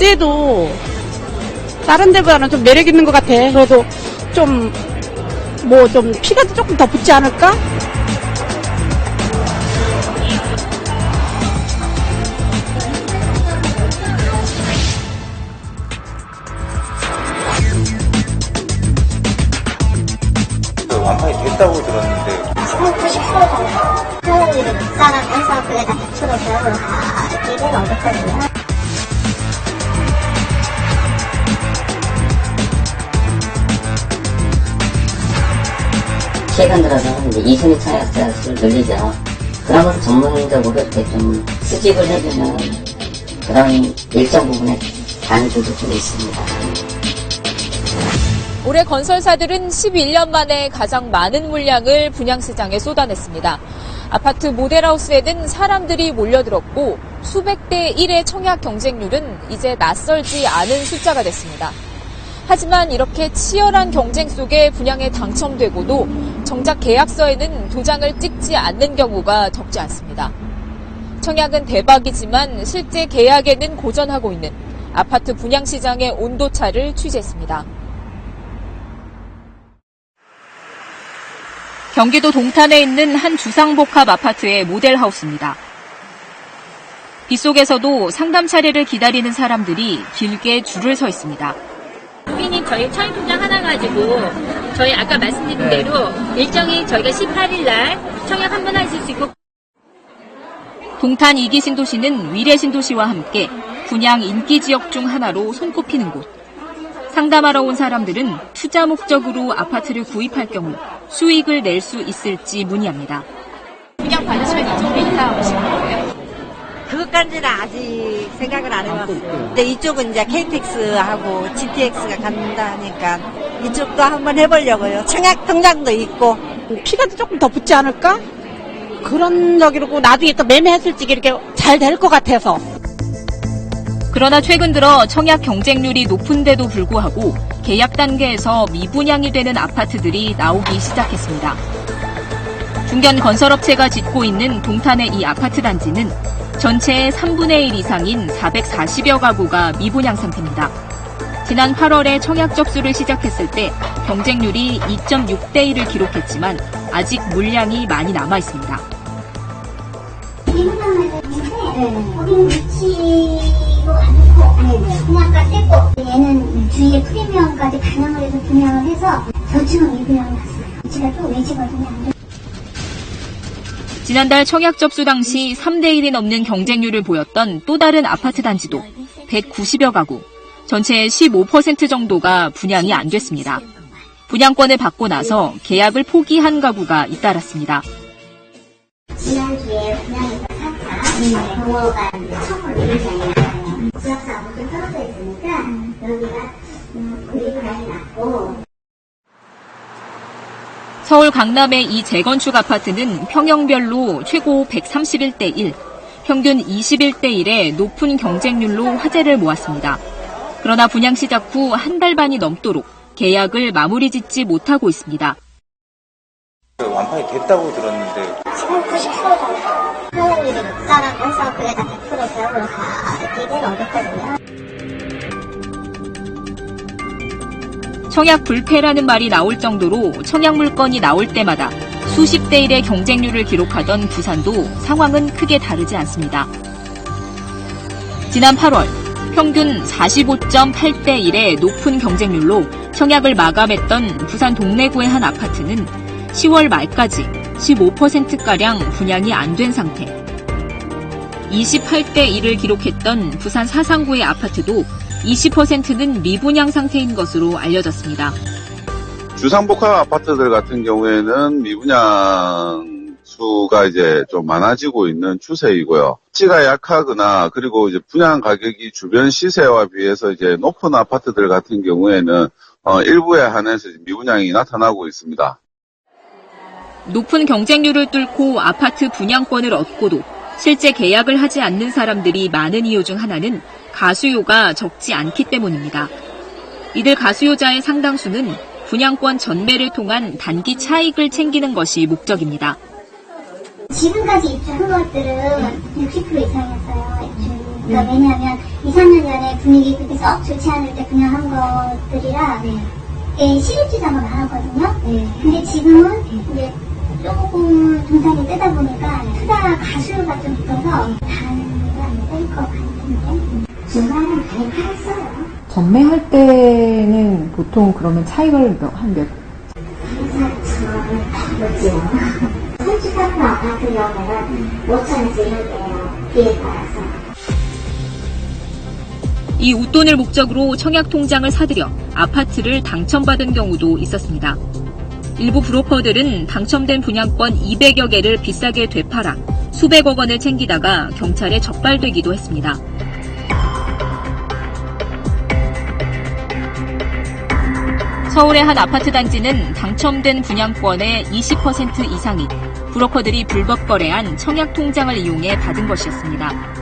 째도 다른 데보다는 좀 매력 있는 것 같아. 그래도 좀 피가 조금 더 붙지 않을까? 완판이 됐다고 들었는데 90% 정도 토요일에 입사는 해서 그래도 100% 교육을 하기는 어렵거든요. 최근 들어서는 이제 2순위 청약자 수를 늘리죠. 그런 것을 전문적으로 이렇게 좀 수집을 해주는 그런 일정 부분의 단들도 좀 있습니다. 올해 건설사들은 11년 만에 가장 많은 물량을 분양시장에 쏟아냈습니다. 아파트 모델하우스에는 사람들이 몰려들었고 수백 대 1의 청약 경쟁률은 이제 낯설지 않은 숫자가 됐습니다. 하지만 이렇게 치열한 경쟁 속에 분양에 당첨되고도 정작 계약서에는 도장을 찍지 않는 경우가 적지 않습니다. 청약은 대박이지만 실제 계약에는 고전하고 있는 아파트 분양시장의 온도차를 취재했습니다. 경기도 동탄에 있는 한 주상복합 아파트의 모델하우스입니다. 빗속에서도 상담 차례를 기다리는 사람들이 길게 줄을 서 있습니다. 고객님 저희 청약통장 하나 가지고 저희 아까 말씀드린 대로 일정이 저희가 18일 날 청약 한 번 하실 수 있고. 동탄 2기 신도시는 위례 신도시와 함께 분양 인기 지역 중 하나로 손꼽히는 곳. 상담하러 온 사람들은 투자 목적으로 아파트를 구입할 경우 수익을 낼 수 있을지 문의합니다. 분양 받으시면 이쪽으로 인사 오시는 거예요? 그것까지는 아직 생각을 안 해봤어요. 근데 이쪽은 이제 KTX하고 GTX가 간다니까 이쪽도 한번 해보려고요. 청약 통장도 있고. 피가 조금 더 붙지 않을까? 그런 저기로 나중에 또 매매했을 때 이렇게 잘 될 것 같아서. 그러나 최근 들어 청약 경쟁률이 높은데도 불구하고 계약 단계에서 미분양이 되는 아파트들이 나오기 시작했습니다. 중견 건설업체가 짓고 있는 동탄의 이 아파트 단지는 전체의 3분의 1 이상인 440여 가구가 미분양 상태입니다. 지난 8월에 청약 접수를 시작했을 때 경쟁률이 2.6대 1을 기록했지만 아직 물량이 많이 남아 있습니다. 거기는 위치도 않고 분양가 떼고 얘는 주위에 프리미엄까지 반영을 해서 분양을 해서 저층은 미분양을 났어요. 위치가 또 외지거든요. 지난달 청약 접수 당시 3대 1이 넘는 경쟁률을 보였던 또 다른 아파트 단지도 190여 가구, 전체의 15% 정도가 분양이 안 됐습니다. 분양권을 받고 나서 계약을 포기한 가구가 잇따랐습니다. 지난주에 분양에서 4차 경호가 처음으로 분양이 나와요. 지역사 아무튼 떨어져 있으니까 여기가 구입을 많이 났고. 서울 강남의 이 재건축 아파트는 평형별로 최고 131대 1, 평균 21대 1의 높은 경쟁률로 화제를 모았습니다. 그러나 분양 시작 후 한 달 반이 넘도록 계약을 마무리 짓지 못하고 있습니다. 완판이 됐다고 들었는데 90% 정도 토요일에 입사는 해서 그래도 100% 교육을 하기는 어렵거든요. 청약 불패라는 말이 나올 정도로 청약 물건이 나올 때마다 수십 대 1의 경쟁률을 기록하던 부산도 상황은 크게 다르지 않습니다. 지난 8월 평균 45.8대 1의 높은 경쟁률로 청약을 마감했던 부산 동래구의 한 아파트는 10월 말까지 15%가량 분양이 안 된 상태. 28대 1을 기록했던 부산 사상구의 아파트도 20%는 미분양 상태인 것으로 알려졌습니다. 주상복합 아파트들 같은 경우에는 미분양 수가 이제 좀 많아지고 있는 추세이고요. 시가 약하거나 그리고 이제 분양 가격이 주변 시세와 비해서 이제 높은 아파트들 같은 경우에는 일부에 한해서 미분양이 나타나고 있습니다. 높은 경쟁률을 뚫고 아파트 분양권을 얻고도 실제 계약을 하지 않는 사람들이 많은 이유 중 하나는 가수요가 적지 않기 때문입니다. 이들 가수요자의 상당수는 분양권 전매를 통한 단기 차익을 챙기는 것이 목적입니다. 지금까지 입주한 것들은 60% 이상이었어요. 그러니까 왜냐하면 2, 3년 전에 분위기 그렇게 썩 좋지 않을 때 분양한 것들이라 실입주자가 많았거든요. 근데 지금은 이제 조금 동산이 뜨다 보니까 투자 가수가 좀 붙어서 반은 안될 것 같은데 중간은 많이 팔았어요. 전매할 때는 보통 그러면 차익을 한 몇? 4천 넘었죠. 선취하는 아파트 경우는 5천원씩 할게요. 뒤에 따라서. 이 웃돈을 목적으로 청약통장을 사들여 아파트를 당첨받은 경우도 있었습니다. 일부 브로커들은 당첨된 분양권 200여 개를 비싸게 되팔아 수백억 원을 챙기다가 경찰에 적발되기도 했습니다. 서울의 한 아파트 단지는 당첨된 분양권의 20% 이상이 브로커들이 불법 거래한 청약통장을 이용해 받은 것이었습니다.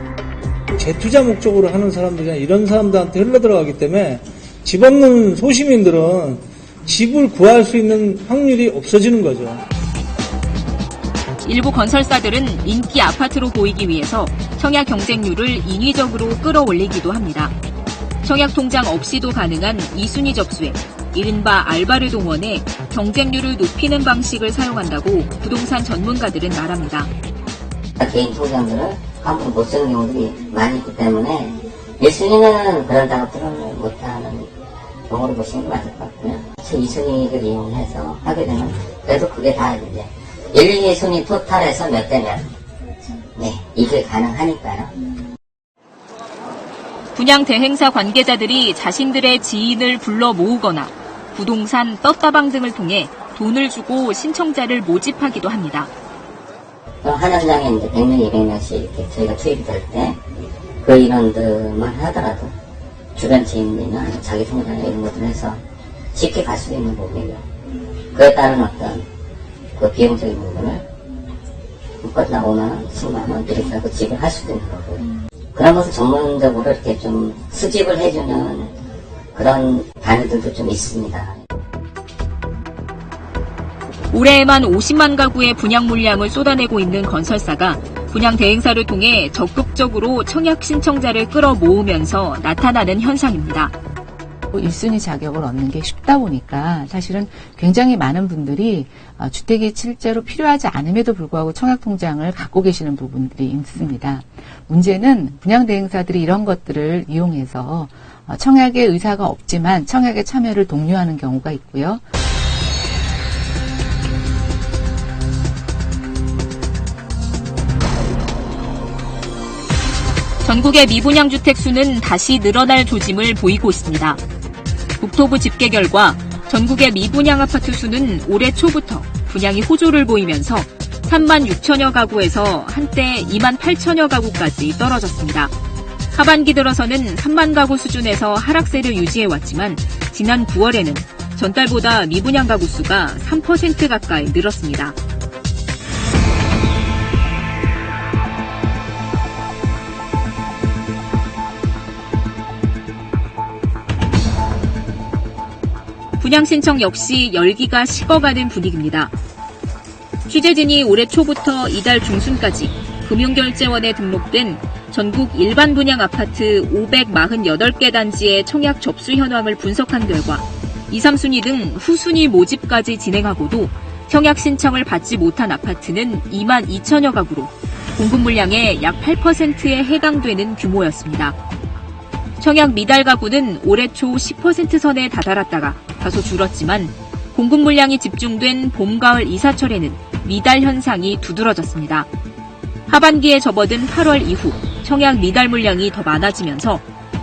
재투자 목적으로 하는 사람들이나 이런 사람들한테 흘러들어가기 때문에 집 없는 소시민들은 집을 구할 수 있는 확률이 없어지는 거죠. 일부 건설사들은 인기 아파트로 보이기 위해서 청약 경쟁률을 인위적으로 끌어올리기도 합니다. 청약통장 없이도 가능한 2순위 접수에 이른바 알바를 동원해 경쟁률을 높이는 방식을 사용한다고 부동산 전문가들은 말합니다. 개인 통장들을 함부로 못 쓰는 경우들이 많이 있기 때문에 1순위는 그런 작업들을 못하는 경우를 보시는 게 맞을 것 같고요. 2순위를 이용해서 하게 되면 그래도 그게 다 이제 1, 2순위 토탈에서 몇 대면 이게 가능하니까요. 분양 대행사 관계자들이 자신들의 지인을 불러 모으거나 부동산 떴다방 등을 통해 돈을 주고 신청자를 모집하기도 합니다. 한 현장에 이제 100명, 200명씩 이렇게 저희가 투입이 될 때 그 인원들만 하더라도 주변 지인이나 자기 통장 이런 것들 해서 쉽게 갈 수 있는 부분이고요. 그에 따른 어떤 그 비용적인 부분을 묶었다 5만원, 10만원 이렇게 하고 지급할 수도 있는 거고요. 그런 것을 전문적으로 이렇게 좀 수집을 해주는 그런 단위들도 좀 있습니다. 올해에만 50만 가구의 분양 물량을 쏟아내고 있는 건설사가 분양 대행사를 통해 적극적으로 청약 신청자를 끌어모으면서 나타나는 현상입니다. 1순위 자격을 얻는 게 쉽다 보니까 사실은 굉장히 많은 분들이 주택이 실제로 필요하지 않음에도 불구하고 청약통장을 갖고 계시는 부분들이 있습니다. 문제는 분양대행사들이 이런 것들을 이용해서 청약에 의사가 없지만 청약에 참여를 독려하는 경우가 있고요. 전국의 미분양 주택 수는 다시 늘어날 조짐을 보이고 있습니다. 국토부 집계 결과 전국의 미분양 아파트 수는 올해 초부터 분양이 호조를 보이면서 3만 6천여 가구에서 한때 2만 8천여 가구까지 떨어졌습니다. 하반기 들어서는 3만 가구 수준에서 하락세를 유지해왔지만 지난 9월에는 전달보다 미분양 가구 수가 3% 가까이 늘었습니다. 분양 신청 역시 열기가 식어가는 분위기입니다. 취재진이 올해 초부터 이달 중순까지 금융결제원에 등록된 전국 일반 분양 아파트 548개 단지의 청약 접수 현황을 분석한 결과 2, 3순위 등 후순위 모집까지 진행하고도 청약 신청을 받지 못한 아파트는 2만 2천여 가구로 공급 물량의 약 8%에 해당되는 규모였습니다. 청약 미달 가구는 올해 초 10% 선에 다다랐다가 다소 줄었지만 공급 물량이 집중된 봄, 가을 이사철에는 미달 현상이 두드러졌습니다. 하반기에 접어든 8월 이후 청약 미달 물량이 더 많아지면서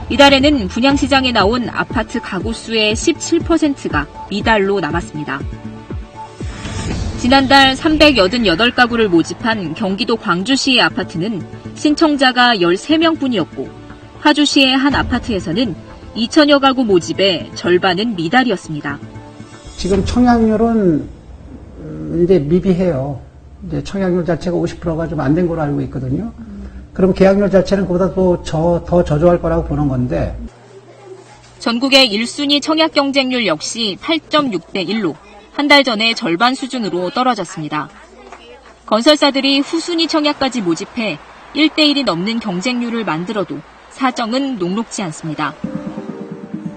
이달에는 분양시장에 나온 아파트 가구 수의 17%가 미달로 남았습니다. 지난달 388가구를 모집한 경기도 광주시의 아파트는 신청자가 13명뿐이었고 파주시의 한 아파트에서는 2천여 가구 모집의 절반은 미달이었습니다. 지금 청약률은 이제 미비해요. 이제 청약률 자체가 50%가 좀 안 된 걸로 알고 있거든요. 그럼 계약률 자체는 그보다 더 저조할 거라고 보는 건데. 전국의 1순위 청약 경쟁률 역시 8.6대 1로 한 달 전에 절반 수준으로 떨어졌습니다. 건설사들이 후순위 청약까지 모집해 1대1이 넘는 경쟁률을 만들어도 사정은 녹록지 않습니다.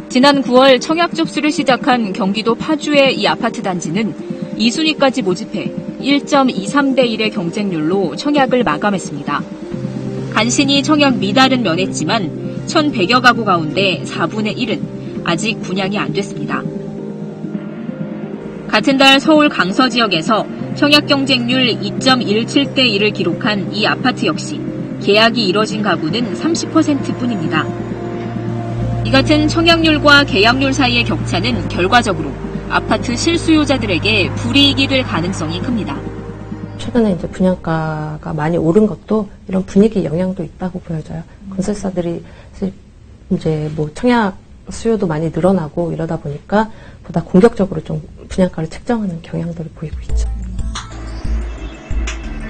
지난 9월 청약 접수를 시작한 경기도 파주의 이 아파트 단지는 2순위까지 모집해 1.23대 1의 경쟁률로 청약을 마감했습니다. 간신히 청약 미달은 면했지만 1,100여 가구 가운데 4분의 1은 아직 분양이 안 됐습니다. 같은 달 서울 강서 지역에서 청약 경쟁률 2.17대 1을 기록한 이 아파트 역시 계약이 이뤄진 가구는 30%뿐입니다. 이 같은 청약률과 계약률 사이의 격차는 결과적으로 아파트 실수요자들에게 불이익이 될 가능성이 큽니다. 최근에 이제 분양가가 많이 오른 것도 이런 분위기 영향도 있다고 보여져요. 건설사들이 이제 뭐 청약 수요도 많이 늘어나고 이러다 보니까 보다 공격적으로 좀 분양가를 책정하는 경향들을 보이고 있죠.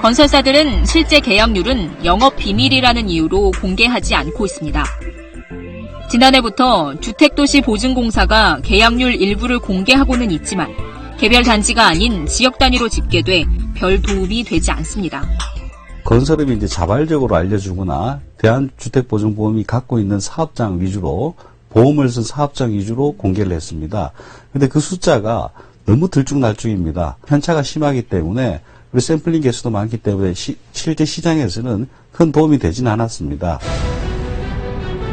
건설사들은 실제 계약률은 영업 비밀이라는 이유로 공개하지 않고 있습니다. 지난해부터 주택도시보증공사가 계약률 일부를 공개하고는 있지만 개별 단지가 아닌 지역 단위로 집계돼 별 도움이 되지 않습니다. 건설업이 이제 자발적으로 알려주거나 대한주택보증보험이 갖고 있는 사업장 위주로 보험을 쓴 사업장 위주로 공개를 했습니다. 그런데 그 숫자가 너무 들쭉날쭉입니다. 편차가 심하기 때문에 그리고 샘플링 개수도 많기 때문에 실제 시장에서는 큰 도움이 되지는 않았습니다.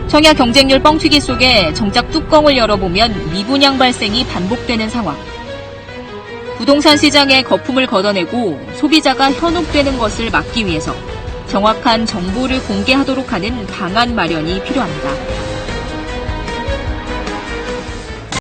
청약 경쟁률 뻥튀기 속에 정작 뚜껑을 열어보면 미분양 발생이 반복되는 상황. 부동산 시장에 거품을 걷어내고 소비자가 현혹되는 것을 막기 위해서 정확한 정보를 공개하도록 하는 방안 마련이 필요합니다.